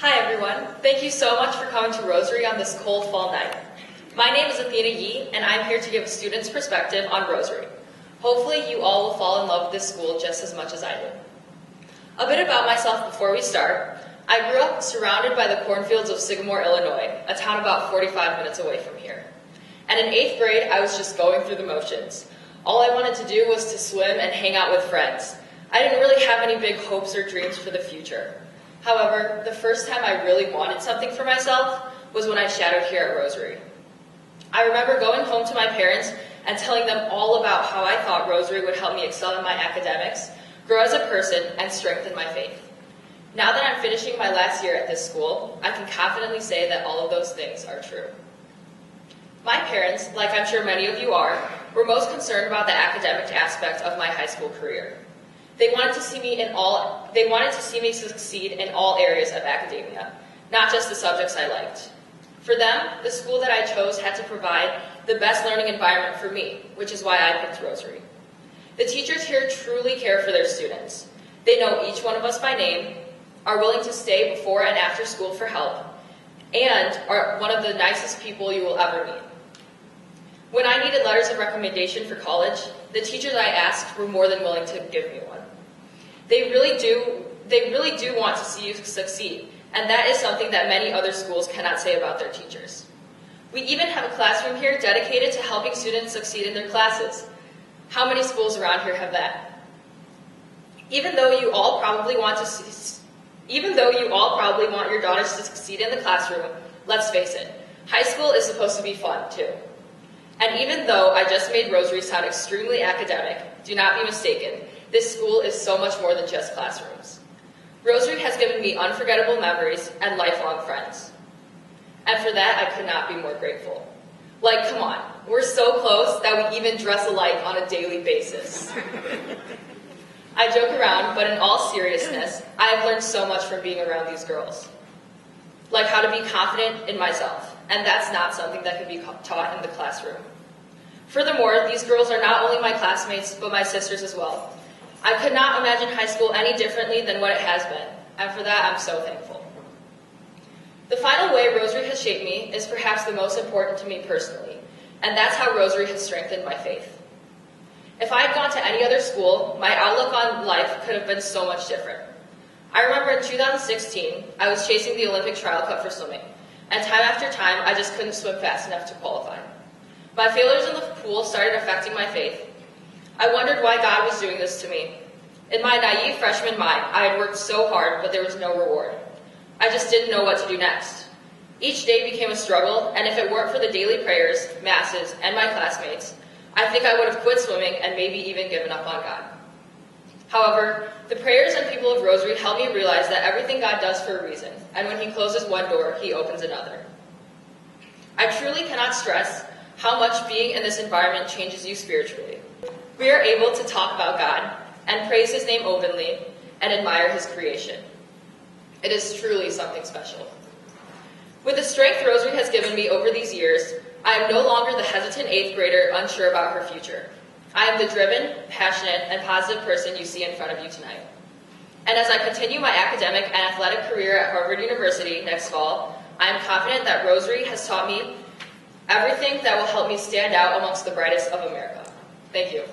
Hi everyone, thank you so much for coming to Rosary on this cold fall night. My name is Athena Ye, and I'm here to give a student's perspective on Rosary. Hopefully you all will fall in love with this school just as much as I do. A bit about myself before we start. I grew up surrounded by the cornfields of Sycamore, Illinois, a town about 45 minutes away from here. And in 8th grade, I was just going through the motions. All I wanted to do was to swim and hang out with friends. I didn't really have any big hopes or dreams for the future. However, the first time I really wanted something for myself was when I shadowed here at Rosary. I remember going home to my parents and telling them all about how I thought Rosary would help me excel in my academics, grow as a person, and strengthen my faith. Now that I'm finishing my last year at this school, I can confidently say that all of those things are true. My parents, like I'm sure many of you are, were most concerned about the academic aspect of my high school career. They wanted to see me succeed in all areas of academia, not just the subjects I liked. For them, the school that I chose had to provide the best learning environment for me, which is why I picked Rosary. The teachers here truly care for their students. They know each one of us by name, are willing to stay before and after school for help, and are one of the nicest people you will ever meet. When I needed letters of recommendation for college, the teachers I asked were more than willing to give me one. They really do want to see you succeed, and that is something that many other schools cannot say about their teachers. We even have a classroom here dedicated to helping students succeed in their classes. How many schools around here have that? Even though you all probably want your daughters to succeed in the classroom, let's face it, high school is supposed to be fun too. And even though I just made Rosary sound extremely academic, do not be mistaken, this school is so much more than just classrooms. Rosary has given me unforgettable memories and lifelong friends. And for that, I could not be more grateful. Like, come on, we're so close that we even dress alike on a daily basis. I joke around, but in all seriousness, I have learned so much from being around these girls. Like how to be confident in myself, and that's not something that can be taught in the classroom. Furthermore, these girls are not only my classmates, but my sisters as well. I could not imagine high school any differently than what it has been, and for that I'm so thankful. The final way Rosary has shaped me is perhaps the most important to me personally, and that's how Rosary has strengthened my faith. If I had gone to any other school, my outlook on life could have been so much different. I remember in 2016, I was chasing the Olympic trial cup for swimming, and time after time, I just couldn't swim fast enough to qualify. My failures in the pool started affecting my faith. I wondered why God was doing this to me. In my naive freshman mind, I had worked so hard, but there was no reward. I just didn't know what to do next. Each day became a struggle, and if it weren't for the daily prayers, masses, and my classmates, I think I would have quit swimming and maybe even given up on God. However, the prayers and people of Rosary helped me realize that everything God does for a reason, and when He closes one door, He opens another. I truly cannot stress how much being in this environment changes you spiritually. We are able to talk about God and praise His name openly and admire His creation. It is truly something special. With the strength Rosary has given me over these years, I am no longer the hesitant 8th grader unsure about her future. I am the driven, passionate, and positive person you see in front of you tonight. And as I continue my academic and athletic career at Harvard University next fall, I am confident that Rosary has taught me everything that will help me stand out amongst the brightest of America. Thank you.